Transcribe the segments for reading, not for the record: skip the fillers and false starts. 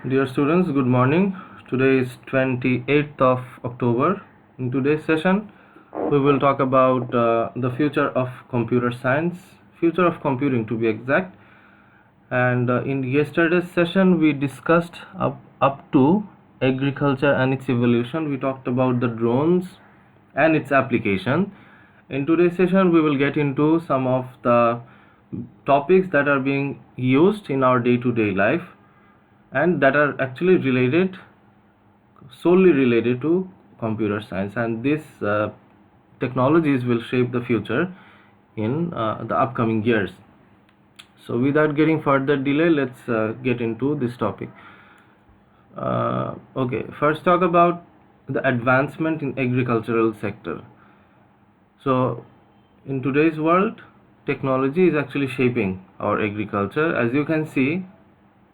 Dear students, good morning. Today is 28th of October. In today's session, we will talk about the future of computer science, future of computing to be exact. And in yesterday's session, we discussed up to agriculture and its evolution. We talked about the drones and its application. In today's session, we will get into some of the topics that are being used in our day-to-day life and that are actually solely related to computer science, and these technologies will shape the future in the upcoming years. So without getting further delay, let's get into this topic. Okay, first talk about the advancement in agricultural sector. So in today's world, technology is actually shaping our agriculture. As you can see,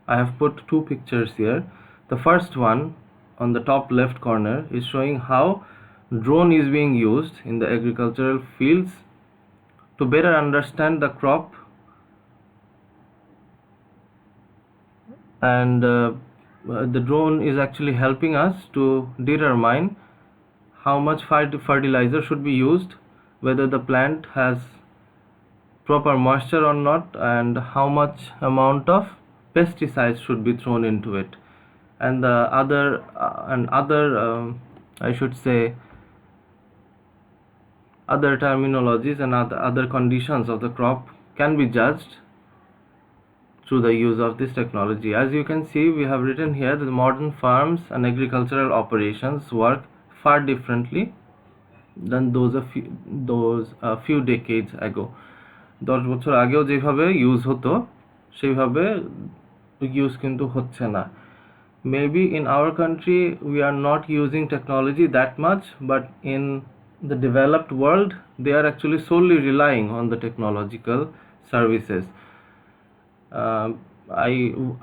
I have put two pictures here. The first one on the top left corner is showing how drone is being used in the agricultural fields to better understand the crop, and the drone is actually helping us to determine how much fertilizer should be used, whether the plant has proper moisture or not, and how much amount of pesticides should be thrown into it, and the other I should say other terminologies and other conditions of the crop can be judged through the use of this technology. As you can see, we have written here that modern farms and agricultural operations work far differently than those a few decades ago. 10 বছর আগেও যেভাবে use হতো সেইভাবে use কিন্তু হচ্ছে না. Maybe in our country we are not using technology that much, but in the developed world they are actually solely relying on the technological services.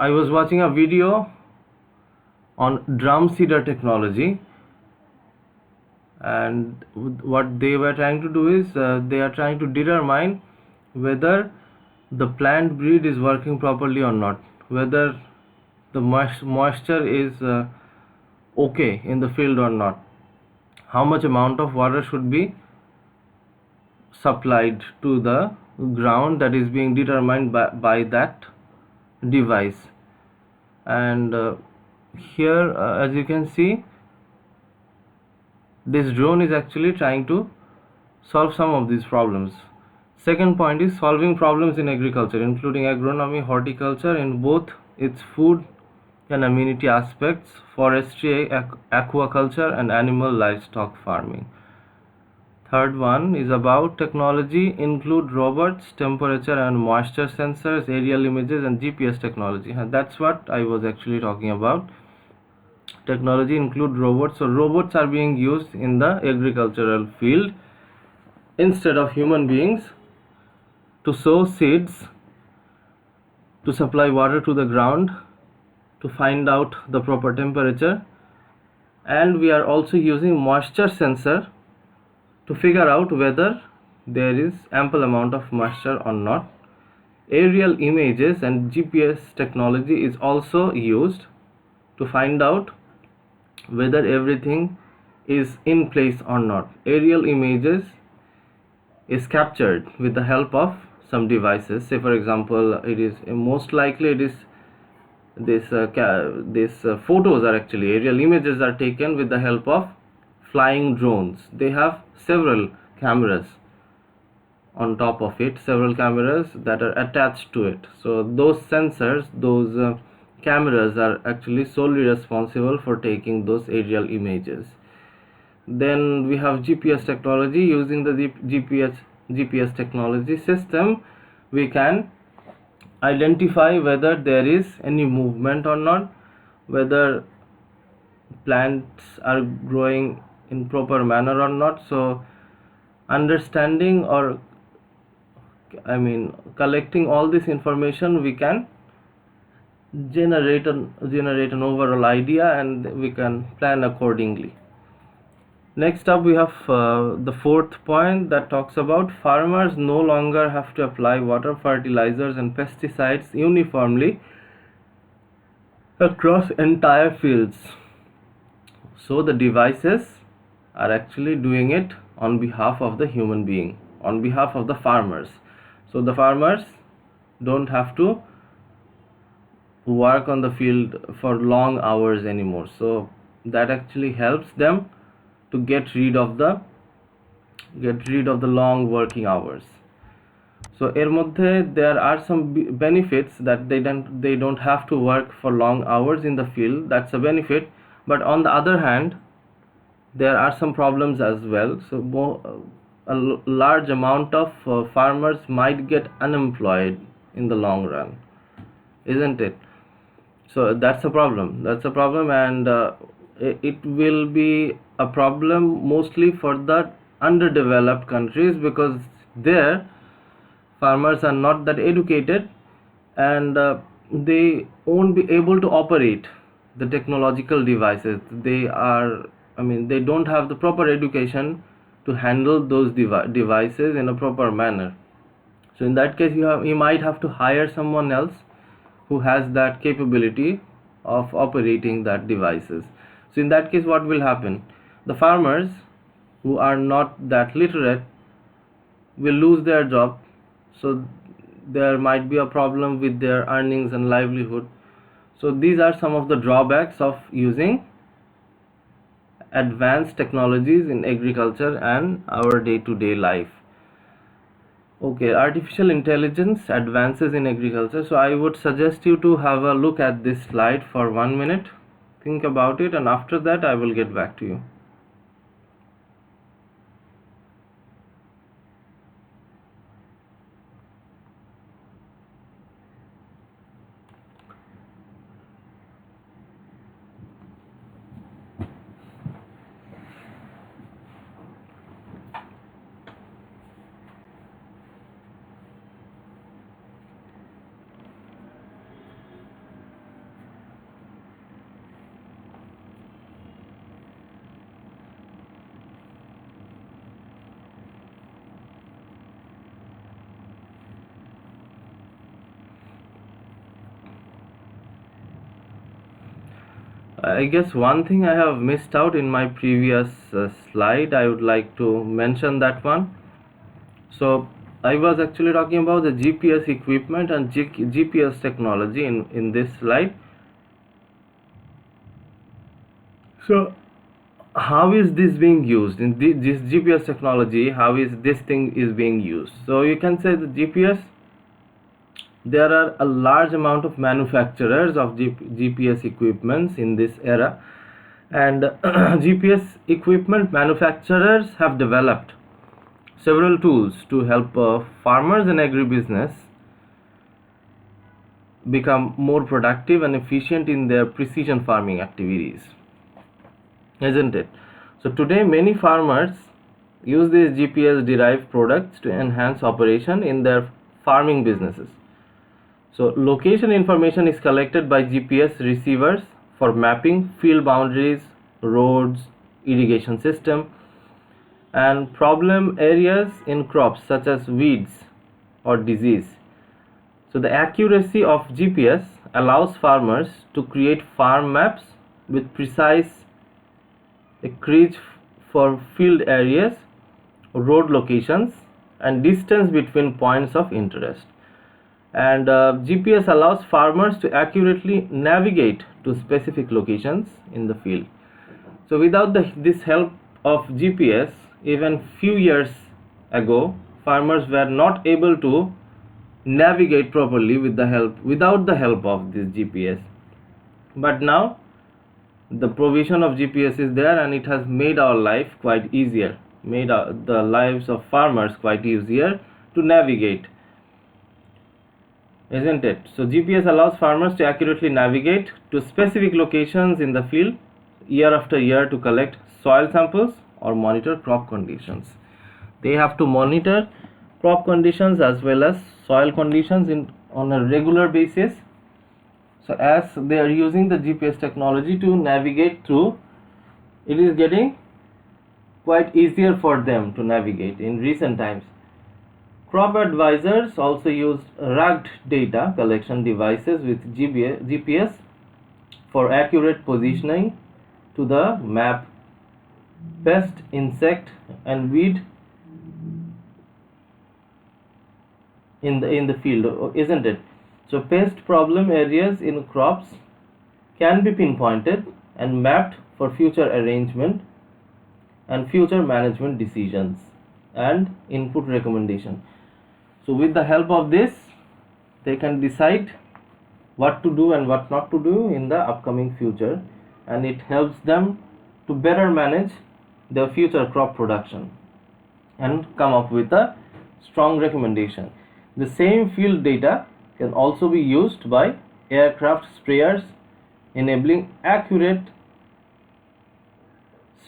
I was watching a video on drum seeder technology, and what they were trying to do is they are trying to determine whether the plant breed is working properly or not, whether the moisture is okay in the field or not, how much amount of water should be supplied to the ground, that is being determined by that device. And here as you can see, this drone is actually trying to solve some of these problems. Second point is solving problems in agriculture, including agronomy, horticulture in both its food and amenity aspects, forestry, aquaculture, and animal livestock farming. Third one is about technology include robots, temperature and moisture sensors, aerial images, and GPS technology. And that's what I was actually talking about. Technology include robots. So robots are being used in the agricultural field instead of human beings to sow seeds, to supply water to the ground, to find out the proper temperature, and we are also using moisture sensor to figure out whether there is ample amount of moisture or not. Aerial images and GPS technology is also used to find out whether everything is in place or not. Aerial images is captured with the help of some devices. Say for example, it is most likely it is this photos are actually aerial images are taken with the help of flying drones. They have several cameras on top of it, several cameras that are attached to it. So those sensors, those cameras are actually solely responsible for taking those aerial images. Then we have GPS technology. Using the GPS technology system, we can identify whether there is any movement or not, whether plants are growing in proper manner or not. So understanding, or collecting all this information, we can generate an overall idea and we can plan accordingly. Next up we have the fourth point that talks about farmers no longer have to apply water, fertilizers and pesticides uniformly across entire fields. So the devices are actually doing it on behalf of the human being, on behalf of the farmers. So the farmers don't have to work on the field for long hours anymore. So that actually helps them to get rid of the long working hours. So এর মধ্যে there are some benefits that they don't have to work for long hours in the field. That's a benefit, but on the other hand there are some problems as well. So large amount of farmers might get unemployed in the long run, isn't it? So that's a problem, and it will be a problem mostly for the underdeveloped countries, because there farmers are not that educated, and they won't be able to operate the technological devices. They don't have the proper education to handle those devices in a proper manner. So in that case you might have to hire someone else who has that capability of operating that devices. So in that case what will happen? The farmers who are not that literate will lose their job. So there might be a problem with their earnings and livelihood. So these are some of the drawbacks of using advanced technologies in agriculture and our day-to-day life. Okay, artificial intelligence advances in agriculture. So I would suggest you to have a look at this slide for 1 minute. Think about it, and after that I will get back to you. I guess one thing I have missed out in my previous slide, I would like to mention that one. So I was actually talking about the GPS equipment and GPS technology in this slide. So how is this being used in this GPS technology? How is this thing is being used? So you can say the GPS, there are a large amount of manufacturers of GPS equipments in this era, and GPS equipment manufacturers have developed several tools to help farmers and agribusiness become more productive and efficient in their precision farming activities, isn't it? So today many farmers use these GPS derived products to enhance operation in their farming businesses. So location information is collected by GPS receivers for mapping field boundaries, roads, irrigation system, and problem areas in crops such as weeds or disease. So the accuracy of GPS allows farmers to create farm maps with precise acreage for field areas, road locations, and distance between points of interest. And GPS allows farmers to accurately navigate to specific locations in the field. So without this help of GPS, even few years ago, farmers were not able to navigate properly without the help of this GPS. But now the provision of GPS is there, and it has made our life quite easier, made the lives of farmers quite easier to navigate, isn't it? So GPS allows farmers to accurately navigate to specific locations in the field year after year to collect soil samples or monitor crop conditions. They have to monitor crop conditions as well as soil conditions on a regular basis. So as they are using the GPS technology to navigate through, it is getting quite easier for them to navigate in recent times. Crop advisors also use rugged data collection devices with GPS for accurate positioning to the map pest, insect, and weed in the field, isn't it? So pest problem areas in crops can be pinpointed and mapped for future arrangement and future management decisions and input recommendation. So with the help of this, they can decide what to do and what not to do in the upcoming future, and it helps them to better manage their future crop production and come up with a strong recommendation. The same field data can also be used by aircraft sprayers, enabling accurate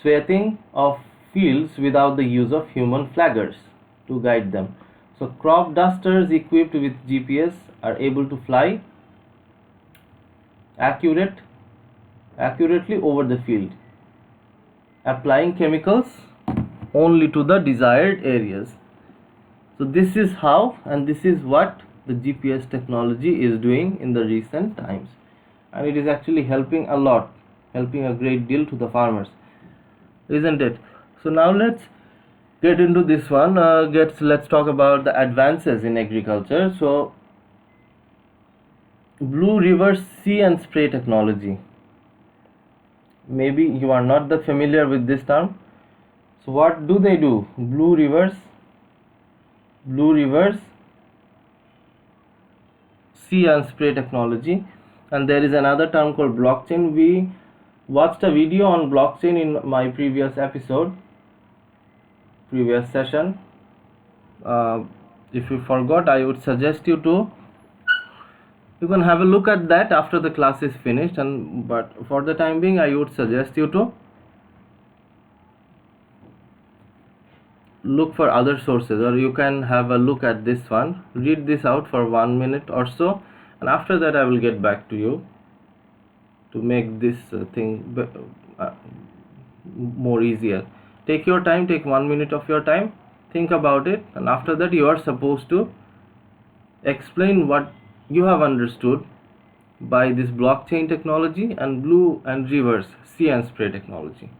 swathing of fields without the use of human flaggers to guide them. So crop dusters equipped with GPS are able to fly accurate accurately over the field, applying chemicals only to the desired areas. So this is how, and this is what the GPS technology is doing in the recent times, and it is actually helping a lot, helping a great deal to the farmers, isn't it? So now let's get into this one. Let's talk about the advances in agriculture. So Blue River see and spray technology. Maybe you are not that familiar with this term. So what do they do? Blue Rivers see and spray technology, and there is another term called blockchain. We watched a video on blockchain in my previous session. If you forgot, I would suggest you can have a look at that after the class is finished, and but for the time being I would suggest you to look for other sources, or you can have a look at this one, read this out for 1 minute or so, and after that I will get back to you to make this thing more easier. Take your time, take 1 minute of your time, think about it, and after that you are supposed to explain what you have understood by this blockchain technology and Blue and Rivers see and spray technology.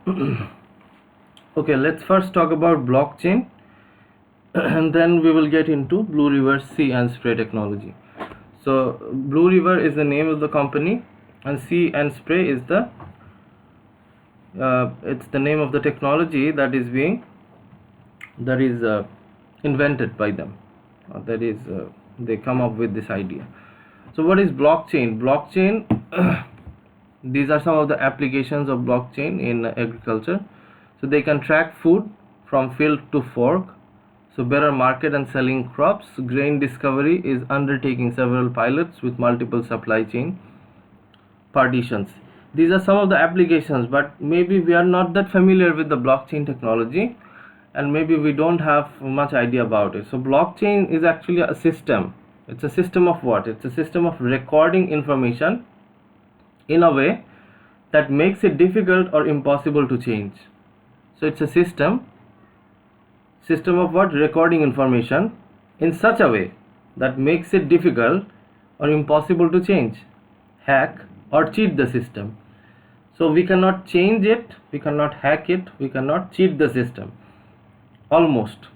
Okay, let's first talk about blockchain and then we will get into Blue River See and Spray technology. So Blue River is the name of the company and See and Spray is the it's the name of the technology that is invented by them. That is they come up with this idea. So what is blockchain? Blockchain these are some of the applications of blockchain in agriculture. So they can track food from field to fork, so better market and selling crops. Grain Discovery is undertaking several pilots with multiple supply chain partitions. These are some of the applications, but maybe we are not that familiar with the blockchain technology and maybe we don't have much idea about it. So blockchain is actually a system. It's a system of what? It's a system of recording information in a way that makes it difficult or impossible to change. So it's a system of what? Recording information in such a way that makes it difficult or impossible to change, hack or cheat the system. So we cannot change it, we cannot hack it, we cannot cheat the system. Almost.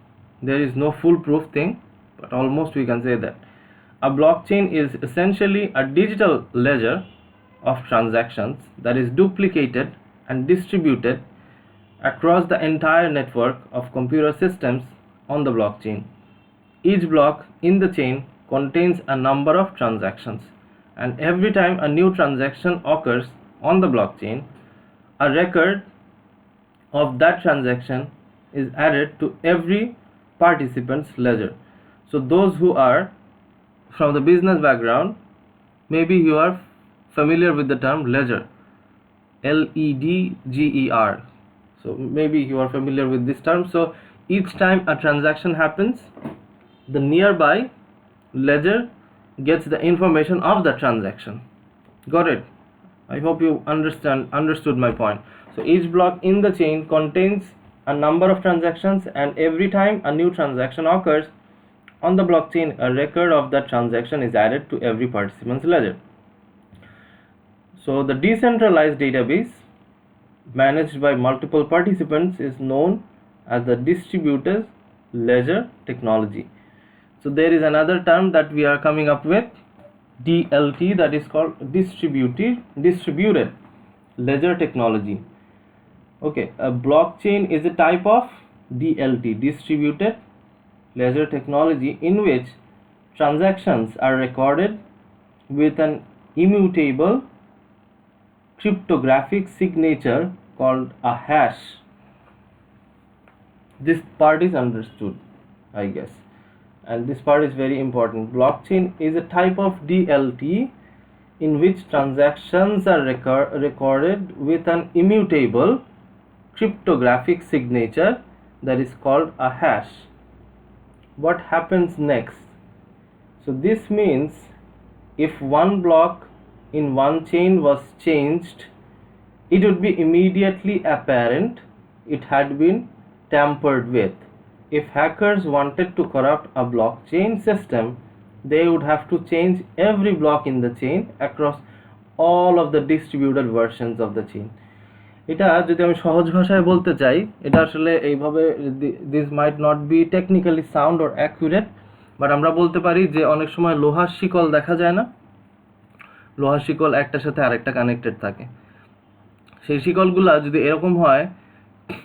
There is no foolproof thing, but almost we can say that. A blockchain is essentially a digital ledger of transactions that is duplicated and distributed across the entire network of computer systems on the blockchain. Each block in the chain contains a number of transactions, and every time a new transaction occurs on the blockchain, a record of that transaction is added to every participant's ledger. So those who are from the business background, maybe you are familiar with the term ledger, LEDGER. So maybe you are familiar with this term. So each time a transaction happens, the nearby ledger gets the information of the transaction. Got it? I hope you understood my point. So each block in the chain contains a number of transactions, and every time a new transaction occurs on the blockchain, a record of that transaction is added to every participant's ledger. So the decentralized database managed by multiple participants is known as the distributed ledger technology. So there is another term that we are coming up with, DLT, that is called distributed ledger technology. Okay, a blockchain is a type of DLT, distributed ledger technology, in which transactions are recorded with an immutable cryptographic signature called a hash. This part is understood, I guess, and this part is very important. Blockchain is a type of DLT in which transactions are recorded with an immutable cryptographic signature that is called a hash. What happens next? So this means if one block in one chain was changed, it would be immediately apparent it had been tampered with. If hackers wanted to corrupt a blockchain system, they would have to change every block in the chain across all of the distributed versions of the chain. এটা যদি আমি সহজ ভাষায় বলতে চাই, এটা আসলে এইভাবে this might not be technically sound or accurate, but আমরা বলতে পারি যে অনেক সময় লোহার শিকল দেখা যায় না, লোহার শিকল একটার সাথে আরেকটা কানেক্টেড থাকে। সেই শিকলগুলা যদি এরকম হয়,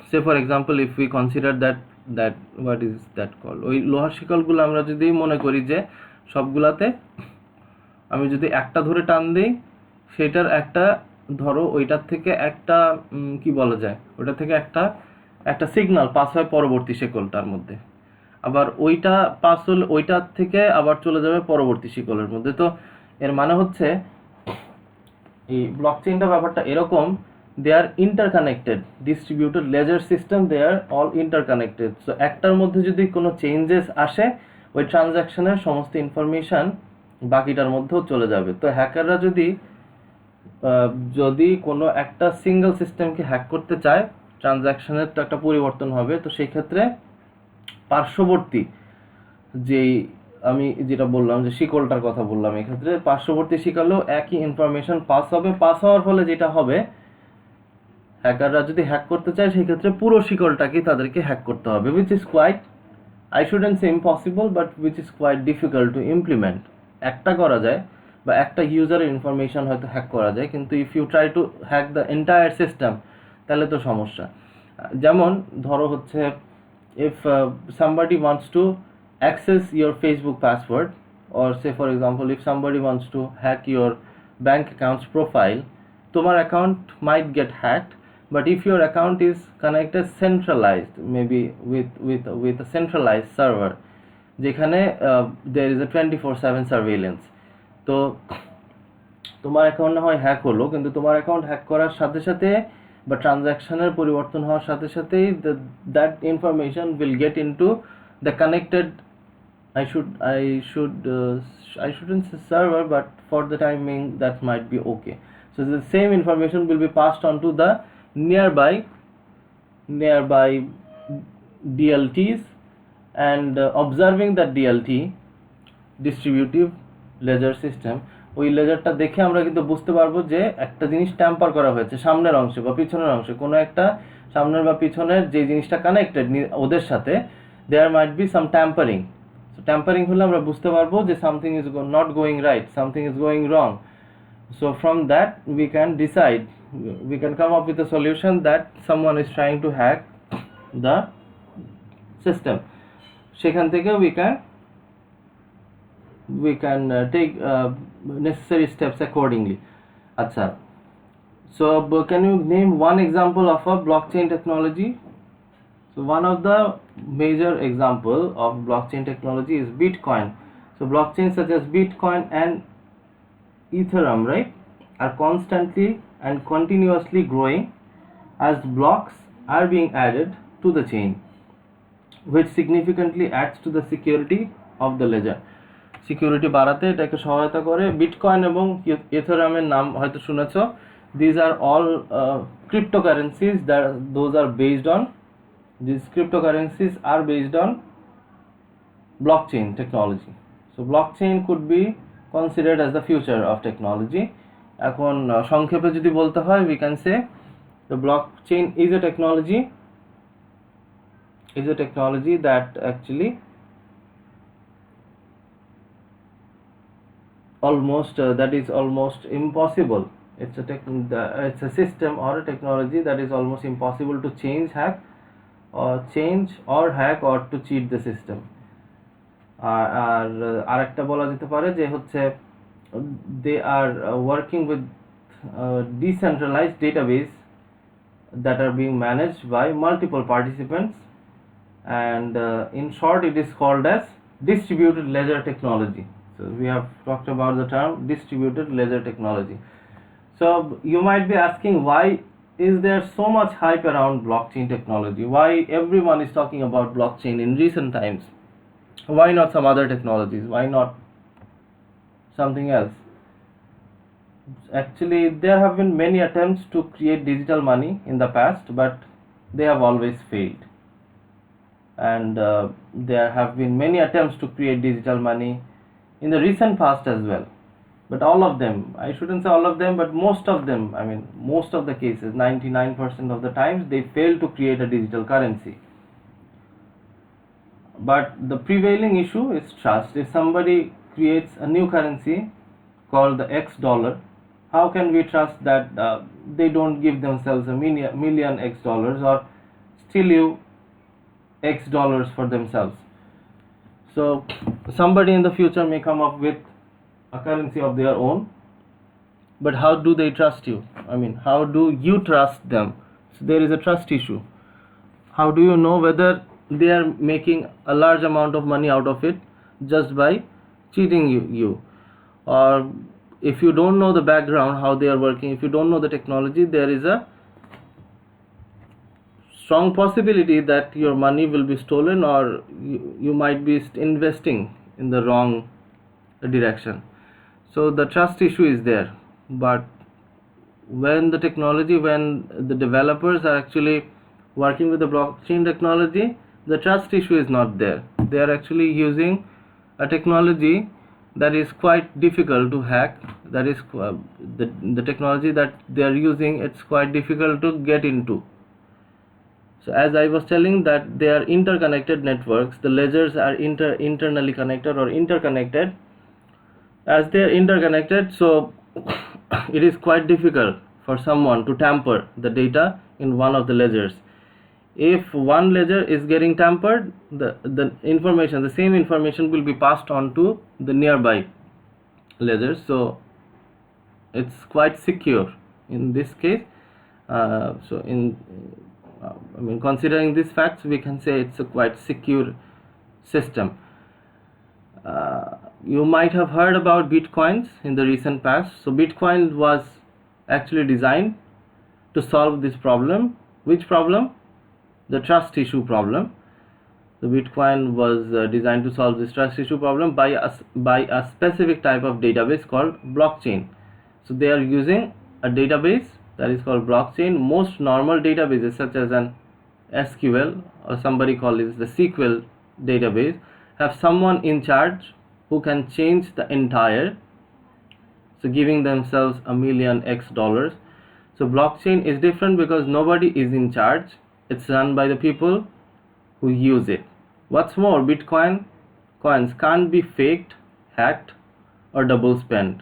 say for example if we consider that what is that call, ওই লোহার শিকলগুলো আমরা যদি মনে করি যে সবগুলাতে আমি যদি একটা ধরে টান দিই, সেটার একটা ধরো ওইটার থেকে একটা কি বলা যায়, ওইটা থেকে একটা সিগন্যাল পাস হয় পরবর্তী শিকলটার মধ্যে, আবার ওইটা পাস হলে ওইটার থেকে আবার চলে যাবে পরবর্তী শিকলের মধ্যে। তো এর মানে হচ্ছে এই ব্লকচেইনটা ব্যাপারটা এরকম, দে আর ইন্টারকানেক্টেড, ডিস্ট্রিবিউটেড লেজার সিস্টেম, দে আর অল ইন্টারকানেক্টেড। সো একটার মধ্যে যদি কোনো চেঞ্জেস আসে, ওই ট্রানজ্যাকশনের সমস্ত ইনফরমেশান বাকিটার মধ্যেও চলে যাবে। তো হ্যাকাররা যদি কোনো একটা সিঙ্গেল সিস্টেমকে হ্যাক করতে চায়, ট্রানজ্যাকশনের তো একটা পরিবর্তন হবে, তো সেই ক্ষেত্রে পার্শ্ববর্তী যেই আমি যেটা বললাম যে শিকলটার কথা বললাম, এক্ষেত্রে পার্শ্ববর্তী শিকলেও একই ইনফরমেশন পাস হবে। পাস হওয়ার ফলে যেটা হবে, হ্যাকাররা যদি হ্যাক করতে চায় সেই ক্ষেত্রে পুরো শিকলটাকে তাদেরকে হ্যাক করতে হবে, which is quite, I shouldn't say impossible, but which is quite difficult to implement. একটা করা যায় বা একটা ইউজারের ইনফরমেশন হয়তো হ্যাক করা যায়, কিন্তু if you try to hack the entire system তাহলে তো সমস্যা। যেমন ধরো হচ্ছে if somebody wants to access your Facebook password, or say for example if somebody wants to hack your bank account's profile, তোমার account might get hacked, but if your account is connected centralized, maybe with a centralized server যেখানে there is a 24/7 surveillance, তো তোমার account না হয় hack হলো, কিন্তু তোমার account hack করার সাথে সাথে বা ট্রানজ্যাকশনের পরিবর্তন হওয়ার সাথে সাথেই that information will get into the connected, I shouldn't say server, but for the timing that might be okay. So the same information will be passed on to the nearby DLTs, and observing that DLT, distributive ledger system, ওই লেজারটা দেখে আমরা কিন্তু বুঝতে পারবো যে একটা জিনিস tamper করা হয়েছে সামনের অংশে বা পিছনের অংশে, কোনো একটা সামনের বা পিছনের যে জিনিসটা কানেক্টেড ওদের সাথে, there might be some tampering. So tampering হলে আমরা বুঝতে পারবো যে something is not going right, something is going wrong. So from that we can decide, we can come up with a solution that someone is trying to hack the system. সেখান থেকে we can take necessary steps accordingly. আচ্ছা, so can you name one example of a blockchain technology? So one of the major example of blockchain technology is Bitcoin. So blockchains such as Bitcoin and Ethereum, right, are constantly and continuously growing as blocks are being added to the chain, which significantly adds to the security of the ledger. Security বাড়াতে এটাকে সহায়তা করে। Bitcoin এবং ইথেরিয়ামের নাম হয়তো শুনেছো। These are all cryptocurrencies that those are based on, these cryptocurrencies are based on blockchain technology. So blockchain could be considered as the future of technology. এখন সংক্ষেপে যদি বলতে হয়, we can say the blockchain is a technology that actually that is almost impossible. It's a system or a technology that is almost impossible to change or hack or to cheat the system. আর আরেকটা বলা যেতে পারে যে হচ্ছে they are working with decentralized database that are being managed by multiple participants, and in short it is called as distributed ledger technology. So we have talked about the term distributed ledger technology. So you might be asking, why is there so much hype around blockchain technology? Why everyone is talking about blockchain in recent times? Why not some other technologies? Why not something else? Actually, there have been many attempts to create digital money in the past, but they have always failed. And there have been many attempts to create digital money in the recent past as well, but all of them, I shouldn't say all of them, but most of them, I mean most of the cases, 99% of the times, they fail to create a digital currency. But the prevailing issue is trust. If somebody creates a new currency called the X dollar, how can we trust that they don't give themselves a million X dollars or steal you X dollars for themselves? So somebody in the future may come up with a currency of their own, but how do they trust you? I mean, how do you trust them? So there is a trust issue. How do you know whether they are making a large amount of money out of it just by cheating you? Or if you don't know the background, how they are working, if you don't know the technology, there is a strong possibility that your money will be stolen, or you might be investing in the wrong direction. So the trust issue is there. But when the developers are actually working with the blockchain technology, the trust issue is not there. They are actually using a technology that is quite difficult to hack. That is the technology that they are using, it's quite difficult to get into. So as I was telling, that they are interconnected networks, the ledgers are internally connected or interconnected. As they are interconnected, so it is quite difficult for someone to tamper the data in one of the ledgers. If one ledger is getting tampered, the information, the same information will be passed on to the nearby ledgers. So it's quite secure in this case. I mean, considering these facts, we can say it's a quite secure system. You might have heard about bitcoins in the recent past. So bitcoin was actually designed to solve this problem. Which problem? The trust issue problem. The bitcoin was designed to solve this trust issue problem by a specific type of database called blockchain. So they are using a database that is called blockchain. Most normal databases such as an SQL, or somebody calls it the SQL database, have someone in charge who can change the entire, so giving themselves $1 million X dollars. So blockchain is different because nobody is in charge. It's run by the people who use it. What's more, bitcoin coins can't be faked, hacked, or double spent.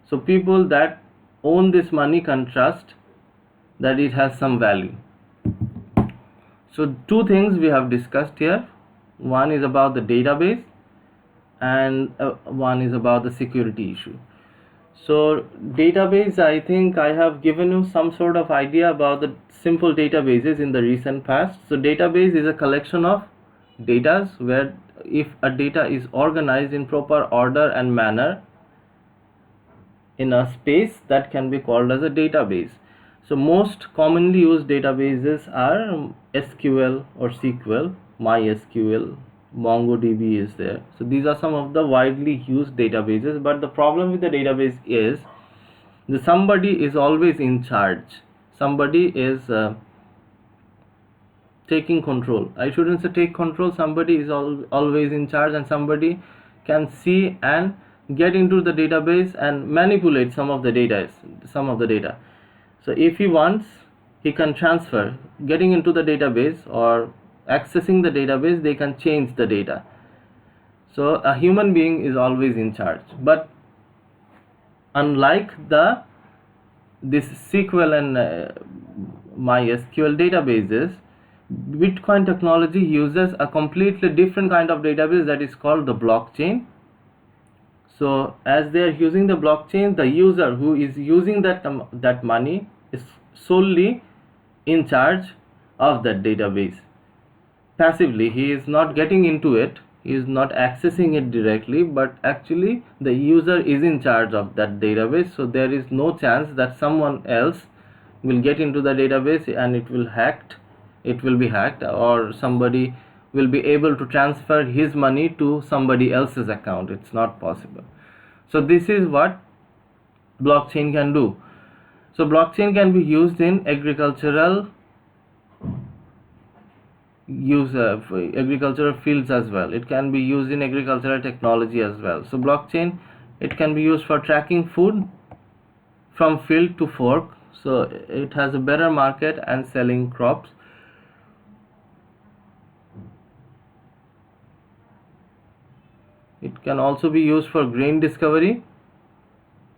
So people that own this money can trust that it has some value. So two things we have discussed here. One is about the database, and one is about the security issue. So database, I think I have given you some sort of idea about the simple databases in the recent past. So database is a collection of data where if a data is organized in proper order and manner in a space, that can be called as a database. So most commonly used databases are SQL or SQL, MySQL, MongoDB is there. So these are some of the widely used databases. But the problem with the database is that somebody is always in charge. Somebody is taking control. I shouldn't say take control. Somebody is always in charge, and somebody can see and get into the database and manipulate some of the data. So if he wants, he can transfer. Getting into the database or accessing the database, they can change the data. So a human being is always in charge. But unlike this SQL and MySQL databases, Bitcoin technology uses a completely different kind of database that is called the blockchain. So as they are using the blockchain, the user who is using that money is solely in charge of that database. Passively, he is not getting into it, he is not accessing it directly, but actually the user is in charge of that database. So there is no chance that someone else will get into the database and it will be hacked, or somebody will be able to transfer his money to somebody else's account. It's not possible. So this is what blockchain can do. So blockchain can be used in agricultural fields as well. It can be used in agricultural technology as well. So blockchain, it can be used for tracking food from field to fork. So it has a better market and selling crops. It can also be used for grain discovery.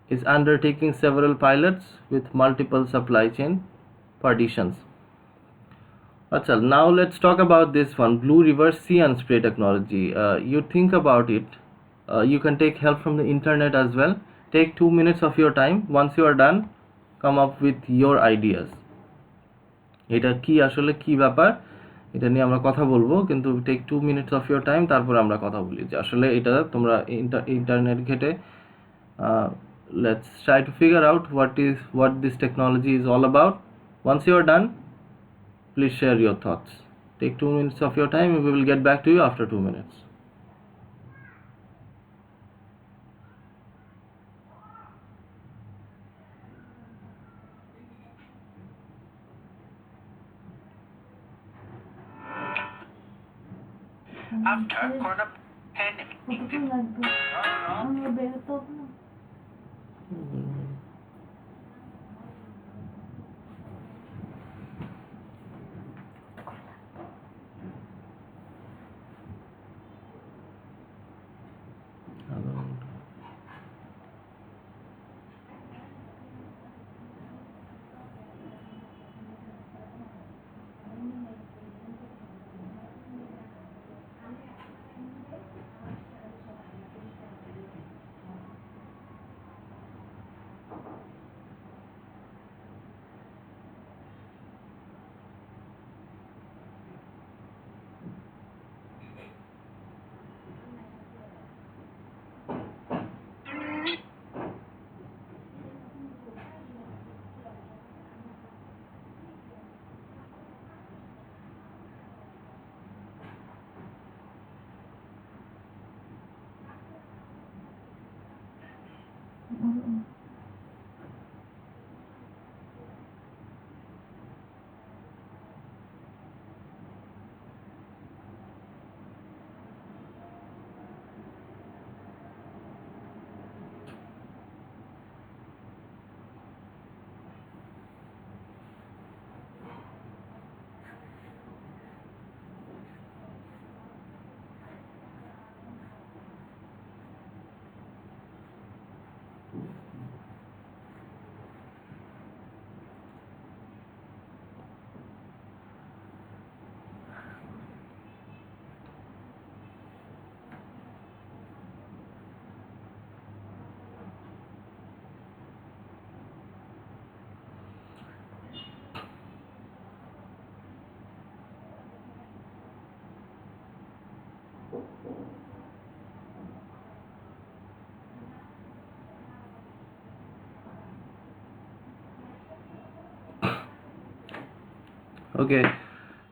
Is undertaking several pilots with multiple supply chain partitions. Achal, now let's talk about this one, Blue River See and Spray technology. You think about it, you can take help from the internet as well. Take 2 minutes of your time. Once you are done, come up with your ideas. এটা কি আসলে কি ব্যাপার, এটা নিয়ে আমরা কথা বলবো, কিন্তু take 2 minutes of your time, তারপর আমরা কথা বলি যে আসলে এটা তোমরা ইন্টারনেট ঘেটে let's try to figure out what this technology is all about. Once you are done, please share your thoughts. Take 2 minutes of your time, and we will get back to you after 2 minutes. After coronavirus কতক্ষণ লাগবে আমরা বেরোতে হবে না Okay,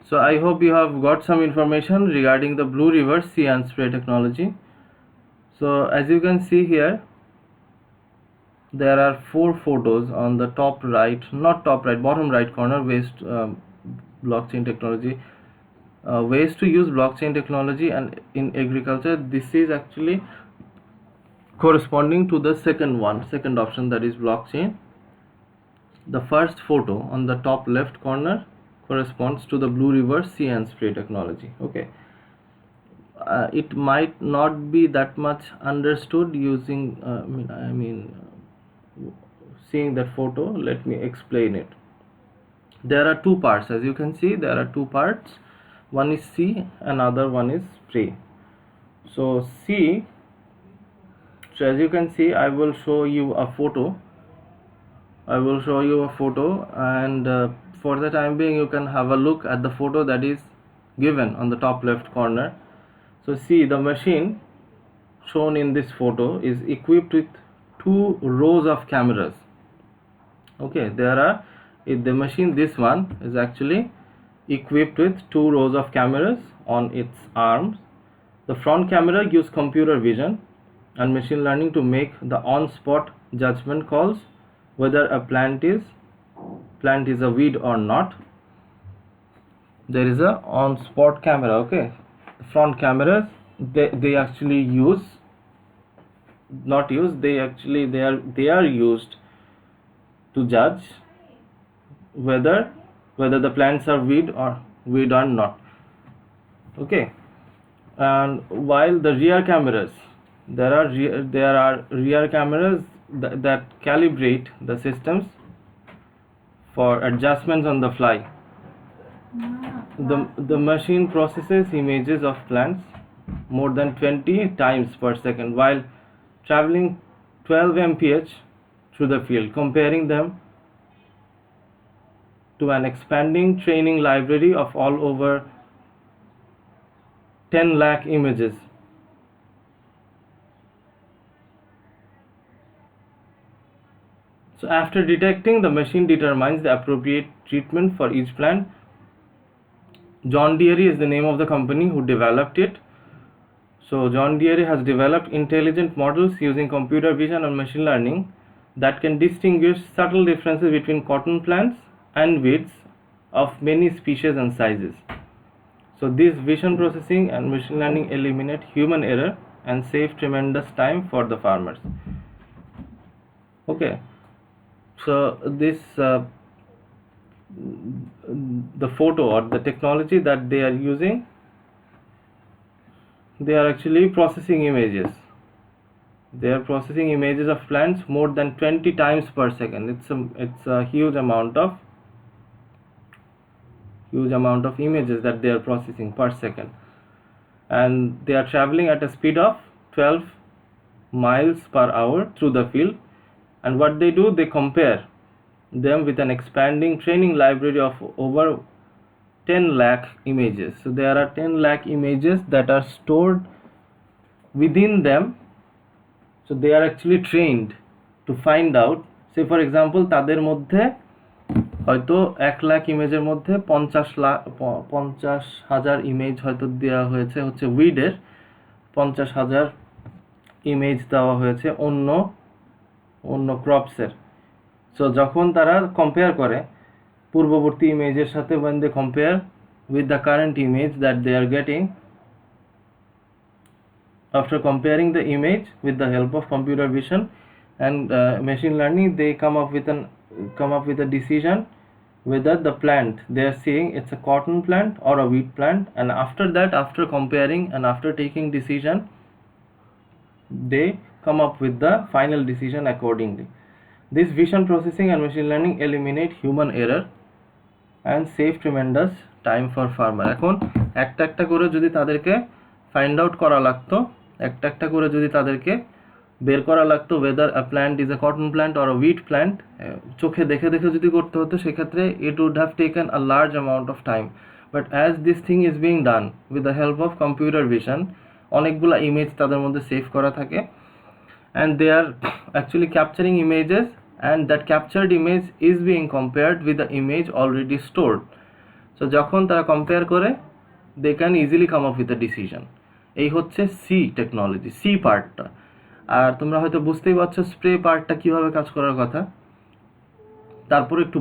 so I hope you have got some information regarding the Blue River see and spray technology. So as you can see here, there are 4 photos on the top right, not top right, bottom right corner, waste blockchain technology, ways to use blockchain technology and in agriculture. This is actually corresponding to the second option, that is blockchain. The first photo on the top left corner corresponds to the Blue River see and spray technology. Okay, it might not be that much understood using seeing that photo. Let me explain it. There are 2 parts, as you can see. There are 2 parts. One is C, another one is spray. So C, so as you can see, I will show you a photo. And for the time being, you can have a look at the photo that is given on the top left corner. So see, the machine shown in this photo is equipped with 2 rows of cameras. Okay, the machine, this one, is actually equipped with 2 rows of cameras on its arms. The front camera gives computer vision and machine learning to make the on-spot judgment calls whether a plant is a weed or not. There is a on-spot camera. Okay, the front cameras, they actually use, not use, they actually they are used to judge whether the plants are weed or not. Okay, and while the rear cameras, there are rear cameras that calibrate the systems for adjustments on the fly. The machine processes images of plants more than 20 times per second while traveling 12 mph through the field, comparing them to an expanding training library of all over 10 lakh images. So after detecting, the machine determines the appropriate treatment for each plant. John Deere is the name of the company who developed it. So John Deere has developed intelligent models using computer vision and machine learning that can distinguish subtle differences between cotton plants and weeds of many species and sizes. So this vision processing and machine learning eliminate human error and save tremendous time for the farmers. Okay, so this the photo or the technology that they are using, they are actually processing images. They are processing images of plants more than 20 times per second. It's a huge amount of images that they are processing per second, and they are traveling at a speed of 12 miles per hour through the field. And what they do, they compare them with an expanding training library of over 10 lakh images. So there are 10 lakh images that are stored within them. So they are actually trained to find out, say for example তাদের মধ্যে হয়তো 1 লাখ ইমেজের মধ্যে 50,000 image হয়তো দেওয়া হয়েছে হচ্ছে উইডের, 50,000 image দেওয়া হয়েছে অন্য ক্রপসের। সো যখন তারা কম্পেয়ার করে পূর্ববর্তী ইমেজের সাথে, when they compare with the current image that they are getting, after comparing the image with the help of computer vision and machine learning, they come up with a decision whether the plant they are seeing it's a cotton plant or a wheat plant. And after that, after comparing and after taking decision, they come up with the final decision accordingly. This vision processing and machine learning eliminate human error and save tremendous time for farmer. এখন একটা করে যদি তাদেরকে find out করা লাগতো, একটা করে যদি তাদেরকে বের করা লাগতো whether a plant is a cotton plant or a wheat plant, চোখে দেখে যদি করতে হতো, সেক্ষেত্রে it would have taken a large amount of time. But as this thing is being done with the help of computer vision, অনেকগুলা image তাদের মধ্যে save করা থাকে, and they are actually capturing images, and that captured image is being compared with the image already stored. So যখন তারা compare করে, they can easily come up with a decision. এই হচ্ছে সি টেকনোলজি, সি পার্টটা। আর তোমরা হয়তো বুঝতেই পারছো স্প্রে পার্টটা কিভাবে কাজ করার কথা। তারপর একটু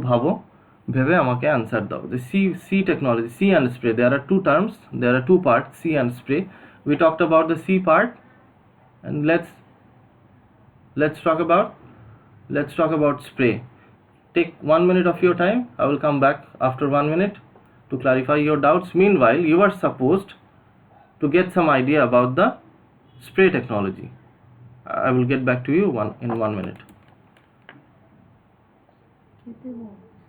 ভেবে আমাকে অ্যান্সার দাও। The C technology, C and spray, there are two terms, there are two parts, C and spray. We talked about the C part, and let's talk about spray. Take 1 minute of your time. I will come back after 1 minute to clarify your doubts. Meanwhile, you are supposed to get some idea about the spray technology. I will get back to you in 1 minute. খেতে বলতেছে না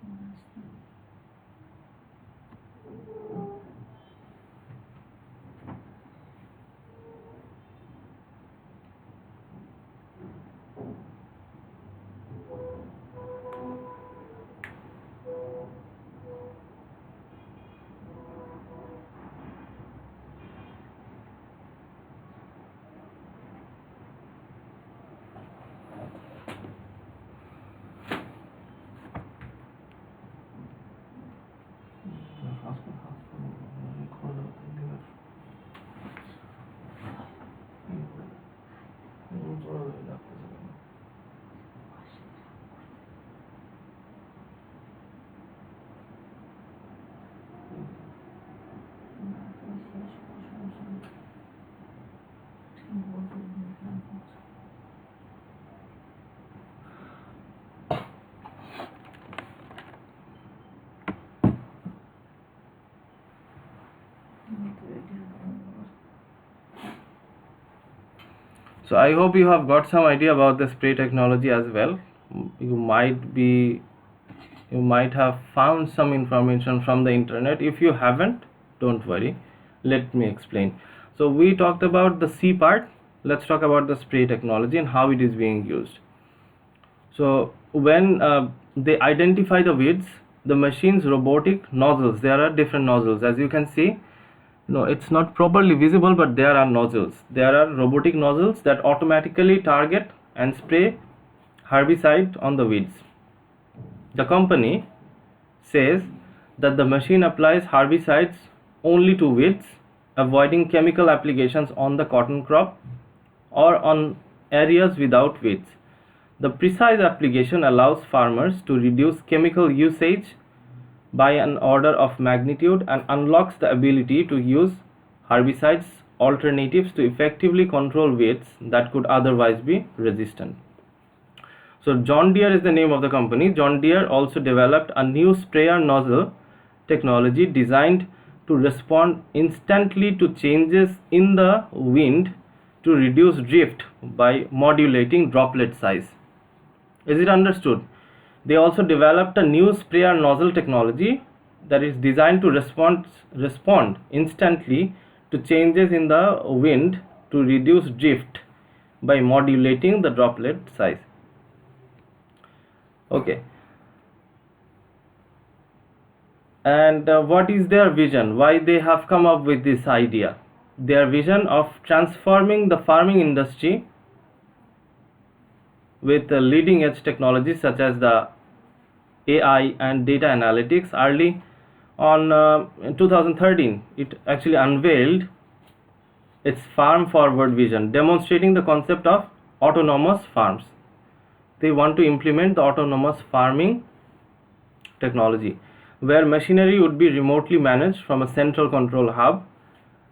আসতে। So I hope you have got some idea about the spray technology as well. You might have found some information from the internet. If you haven't, don't worry, let me explain. So we talked about the C part. Let's talk about the spray technology and how it is being used. So when they identify the weeds, the machine's robotic nozzles, there are different nozzles, as you can see. No, it's not properly visible, but there are nozzles. There are robotic nozzles that automatically target and spray herbicide on the weeds. The company says that the machine applies herbicides only to weeds, avoiding chemical applications on the cotton crop or on areas without weeds. The precise application allows farmers to reduce chemical usage by an order of magnitude and unlocks the ability to use herbicides alternatives to effectively control weeds that could otherwise be resistant. So John Deere is the name of the company. John Deere also developed a new sprayer nozzle technology designed to respond instantly to changes in the wind to reduce drift by modulating droplet size. Is it understood? They also developed a new sprayer nozzle technology that is designed to respond instantly to changes in the wind to reduce drift by modulating the droplet size. Okay. And what is their vision? Why they have come up with this idea? Their vision of transforming the farming industry with leading edge technologies such as the AI and data analytics. Early on in 2013, it actually unveiled its farm forward vision, demonstrating the concept of autonomous farms. They want to implement the autonomous farming technology, where machinery would be remotely managed from a central control hub,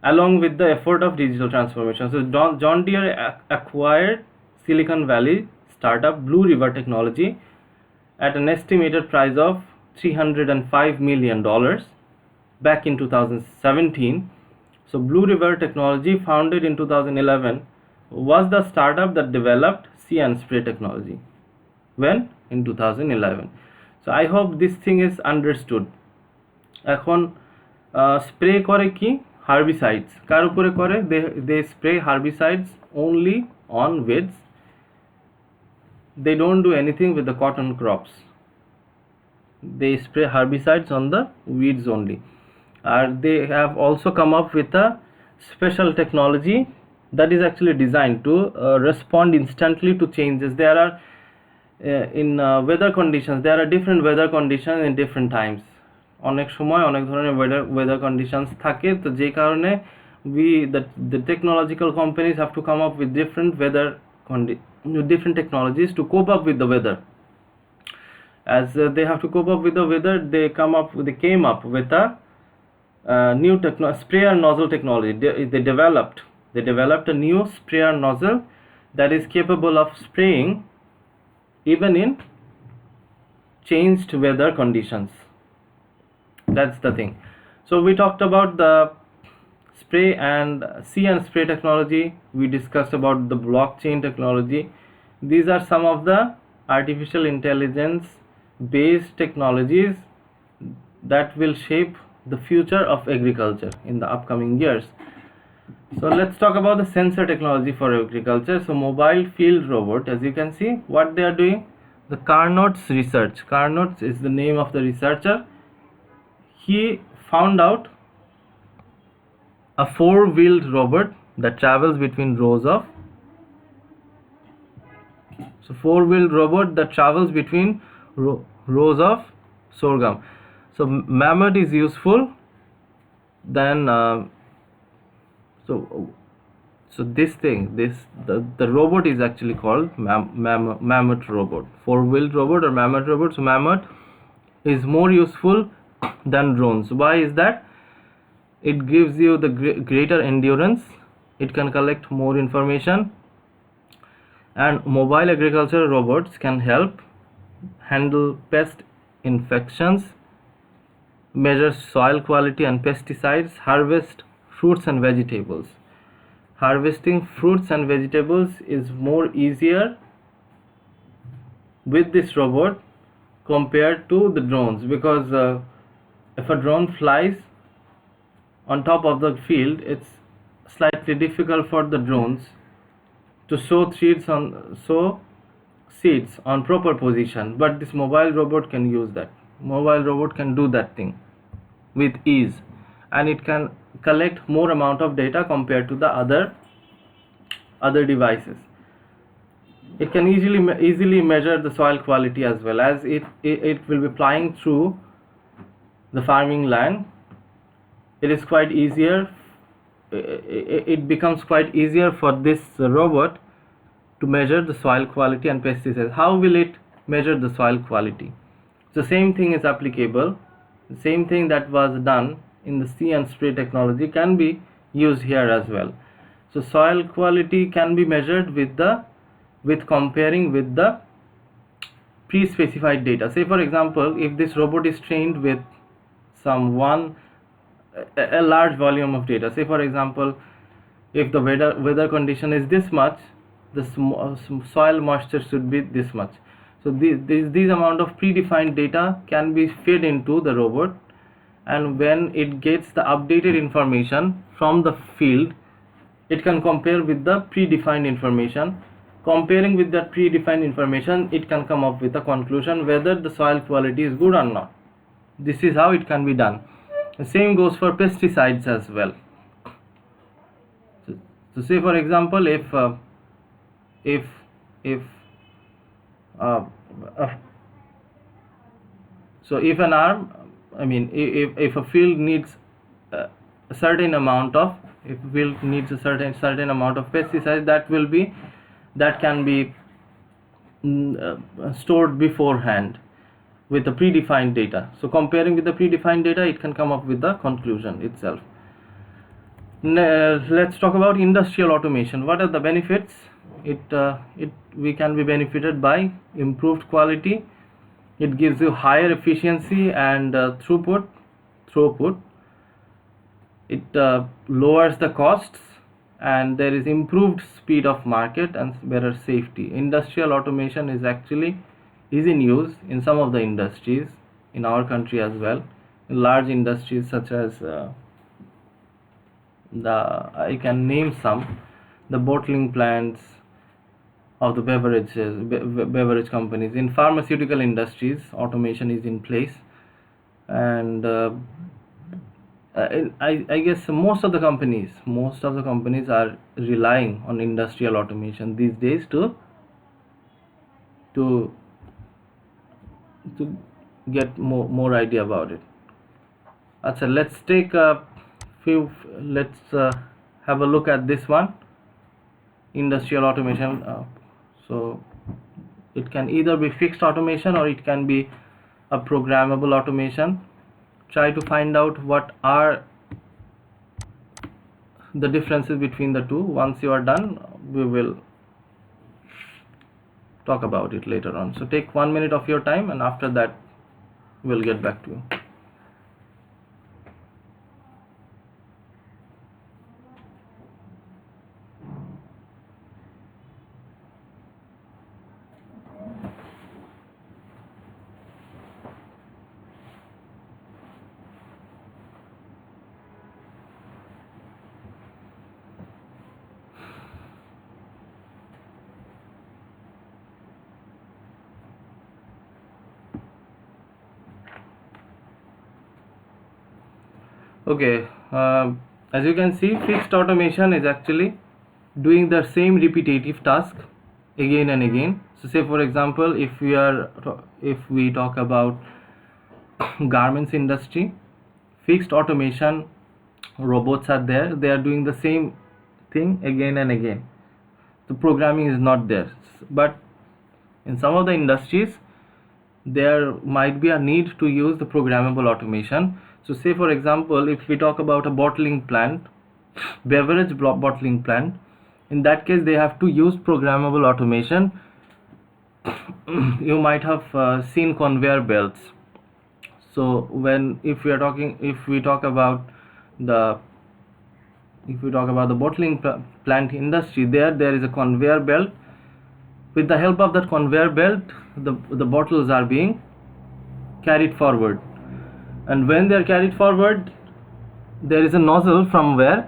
along with the effort of digital transformation. So John Deere acquired Silicon Valley startup Blue River Technology at an estimated price of $305 million back in 2017. So Blue River Technology, founded in 2011, was the startup that developed See and Spray technology. When? In 2011. So I hope this thing is understood. এখন spray করে কি হার্বিসাইডস, কার উপরে করে? they spray herbicides only on weeds. They don't do anything with the cotton crops. They spray herbicides on the weeds only. They have also come up with a special technology that is actually designed to respond instantly to changes. There are in weather conditions, there are different weather conditions in different times. অনেক সময় অনেক ধরনের weather conditions থাকে, তো যে কারণে the technological companies have to come up with different different technologies to cope up with the weather. As they have to cope up with the weather, they came up with a new sprayer nozzle technology. They developed a new sprayer nozzle that is capable of spraying even in changed weather conditions. That's the thing. So we talked about the spray and See and Spray technology. We discussed about the blockchain technology. These are some of the artificial intelligence based technologies that will shape the future of agriculture in the upcoming years. So let's talk about the sensor technology for agriculture. So mobile field robot, as you can see, what they are doing, the Carnot's research. Carnot is the name of the researcher. He found out a four-wheeled robot that travels between rows of rows of sorghum. So mammoth is useful. Then so this thing, the robot is actually called mammoth robot, four-wheeled robot or mammoth robot. So mammoth is more useful than drones. Why is that? It gives you the greater endurance. It can collect more information, and mobile agriculture robots can help handle pest infections, measure soil quality and pesticides, harvest fruits and vegetables. Harvesting fruits and vegetables is more easier with this robot compared to the drones, because if a drone flies on top of the field, it's slightly difficult for the drones to sow seeds on proper position. But this mobile robot can use that. Mobile robot can do that thing with ease, and it can collect more amount of data compared to the other devices. It can easily measure the soil quality as well, as it will be flying through the farming land. It is quite easier. It becomes quite easier for this robot to measure the soil quality and pesticides. How will it measure the soil quality? The same thing is applicable. The same thing that was done in the See and Spray technology can be used here as well. So soil quality can be measured with comparing with the pre-specified data. Say for example, if this robot is trained with a large volume of data. Say for example, if the weather condition is this much, the soil moisture should be this much. So these amount of predefined data can be fed into the robot, and when it gets the updated information from the field, it can compare with the predefined information. Comparing with that predefined information, it can come up with a conclusion whether the soil quality is good or not. This is how it can be done. The same goes for pesticides as well. So say for example, if uh, so if an arm, I mean, if a field needs a certain amount of, if a field needs a certain amount of pesticide, that can be stored beforehand with the predefined data. So comparing with the predefined data, it can come up with the conclusion itself. Let's talk about industrial automation. What are the benefits? We can be benefited by improved quality. It gives you higher efficiency and throughput. It lowers the costs, and there is improved speed of market and better safety. Industrial automation is in use in some of the industries in our country as well. In large industries such as I can name some, the bottling plants of the beverage companies. In pharmaceutical industries, automation is in place, and I guess most of the companies are relying on industrial automation these days to get more idea about it. Achha, let's take a few. Let's have a look at this one, industrial automation. So it can either be fixed automation or it can be a programmable automation. Try to find out what are the differences between the two. Once you are done, we will talk about it later on. So take 1 minute of your time, and after that we'll get back to you. Okay, as you can see, fixed automation is actually doing the same repetitive task again and again. So say for example, if we talk about garments industry, fixed automation robots are there. They are doing the same thing again and again. The programming is not there. But in some of the industries, there might be a need to use the programmable automation. So say for example, if we talk about a bottling plant, beverage bottling plant, in that case they have to use programmable automation. You might have seen conveyor belts. So if we talk about the bottling plant industry, there is a conveyor belt. With the help of that conveyor belt, the bottles are being carried forward, and when they are carried forward, there is a nozzle from where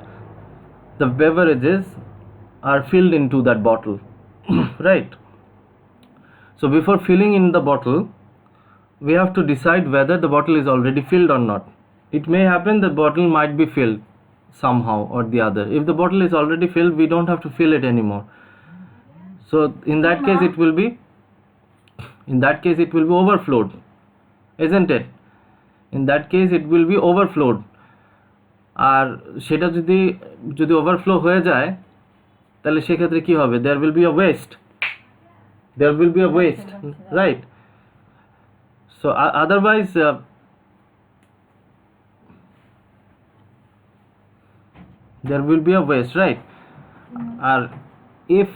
the beverages are filled into that bottle. Right. So before filling in the bottle, we have to decide whether the bottle is already filled or not. It may happen the bottle might be filled somehow or the other. If the bottle is already filled, we don't have to fill it anymore. So in that case it will be overflowed, isn't it? In that case it will be overflowed. আর সেটা যদি overflow হয়ে যায়, তাহলে সেক্ষেত্রে কি হবে? There will be a waste, right? So otherwise there will be a waste, right? Or if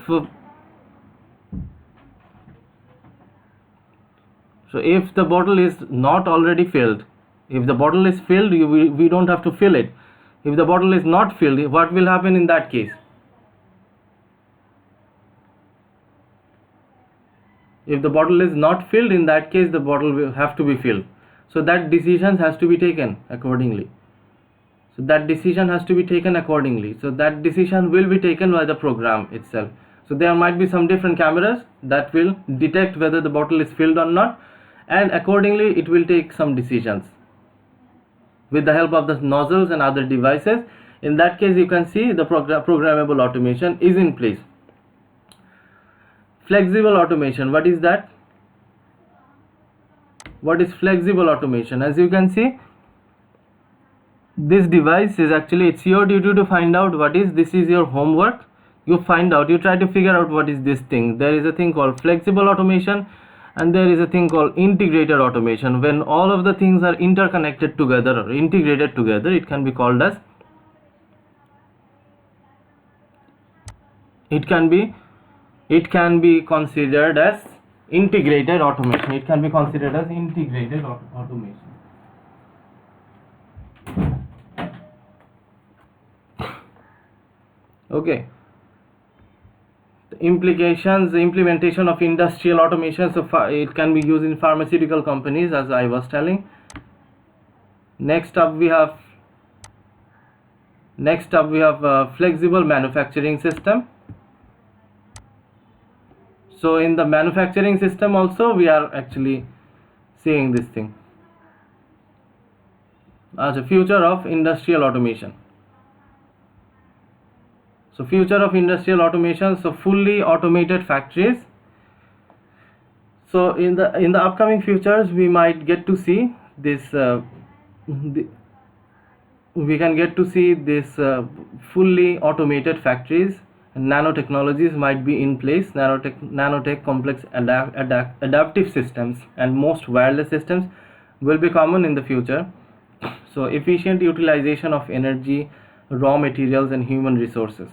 if the bottle is not already filled, if the bottle is filled, we don't have to fill it. If the bottle is not filled, what will happen in that case? If the bottle is not filled, in that case the bottle will have to be filled. So that decision has to be taken accordingly. So that decision has to be taken accordingly. So that decision will be taken by the program itself. So there might be some different cameras that will detect whether the bottle is filled or not, and accordingly it will take some decisions with the help of the nozzles and other devices. In that case, you can see the programmable automation is in place. Flexible automation, what is that? What is flexible automation? As you can see, this device is actually, it's your duty to find out what is this. Is your homework. You find out, you try to figure out what is this thing. There is a thing called flexible automation, and there is a thing called integrated automation. When all of the things are interconnected together or integrated together, it can be called as, it can be considered as integrated automation. It can be considered as integrated automation. Okay. The implementation of industrial automation. So it can be used in pharmaceutical companies, as I was telling. Next up we have a flexible manufacturing system. So in the manufacturing system also we are actually seeing this thing as a future of industrial automation. So future of industrial automation, so fully automated factories. So in the upcoming futures we might get to see this we can get to see this fully automated factories. Nanotechnologies might be in place. Nanotech complex adaptive systems and most wireless systems will be common in the future. So efficient utilization of energy, raw materials and human resources.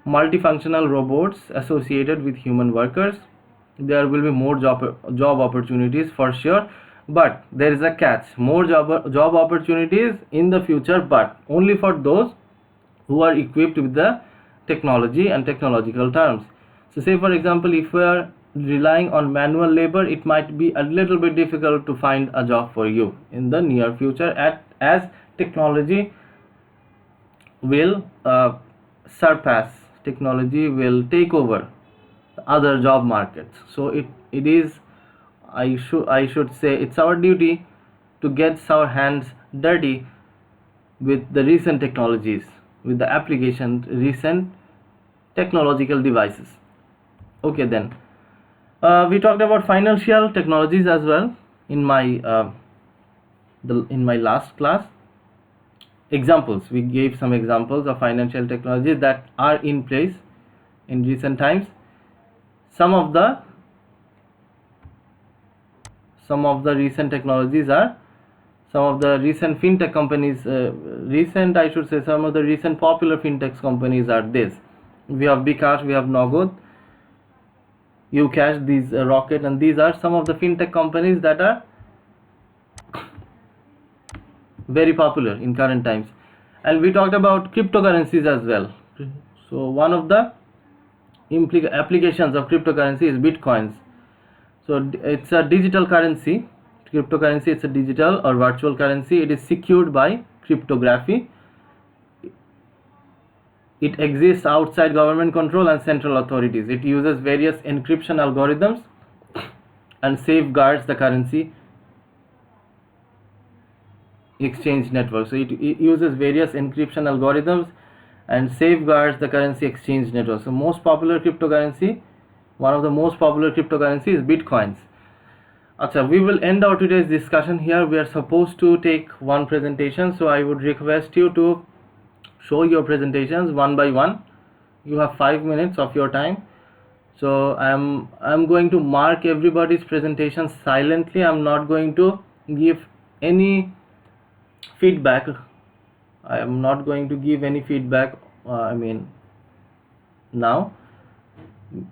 Multifunctional robots associated with human workers. There will be more job opportunities for sure, but there is a catch. More job opportunities in the future, but only for those who are equipped with the technology and technological terms. So say for example, if we are relying on manual labor, it might be a little bit difficult to find a job for you in the near future, as technology will surpass, technology will take over other job markets. So it is, I should say, it's our duty to get our hands dirty with the recent technologies, with the application recent technological devices. Okay, then we talked about financial technologies as well in my last class. Examples, we gave some examples of financial technologies that are in place in recent times. Some of the recent technologies are, some of the recent fintech companies, some of the recent popular fintech companies are this. We have bKash, we have Nogod, Ucash, these Rocket, and these are some of the fintech companies that are very popular in current times. And we talked about cryptocurrencies as well. So one of the applications of cryptocurrency is bitcoins. So it's a digital currency. Cryptocurrency, it's a digital or virtual currency. It is secured by cryptography. It exists outside government control and central authorities. It uses various encryption algorithms and safeguards the currency exchange network. So it uses various encryption algorithms and safeguards the currency exchange network. So most popular cryptocurrency, one of the most popular cryptocurrency is bitcoins. Achha, we will end our today's discussion here. We are supposed to take one presentation, so I would request you to show your presentations one by one. You have 5 minutes of your time. So I'm going to mark everybody's presentation silently. I'm not going to give any feedback. I am not going to give any feedback now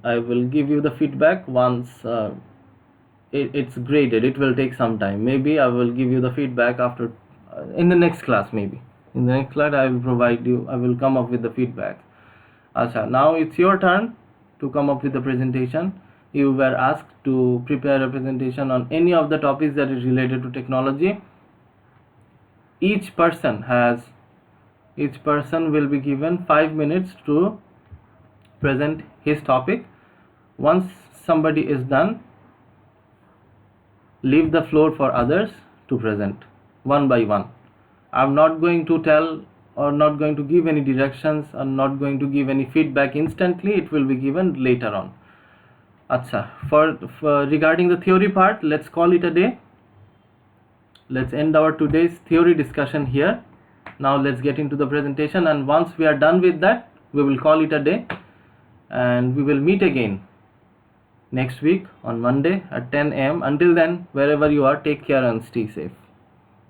I will give you the feedback once it's graded. It will take some time. Maybe I will give you the feedback after in the next class. Maybe in the next class I will come up with the feedback. Acha, now it's your turn to come up with the presentation. You were asked to prepare a presentation on any of the topics that is related to technology. Each person will be given 5 minutes to present his topic. Once somebody is done, leave the floor for others to present one by one. I'm not going to tell or not going to give any directions or not going to give any feedback instantly. It will be given later on. Acha, for regarding the theory part, let's call it a day. Let's end our today's theory discussion here. Now let's get into the presentation, and once we are done with that, we will call it a day, and we will meet again next week on Monday at 10 a.m. Until then, wherever you are, take care and stay safe.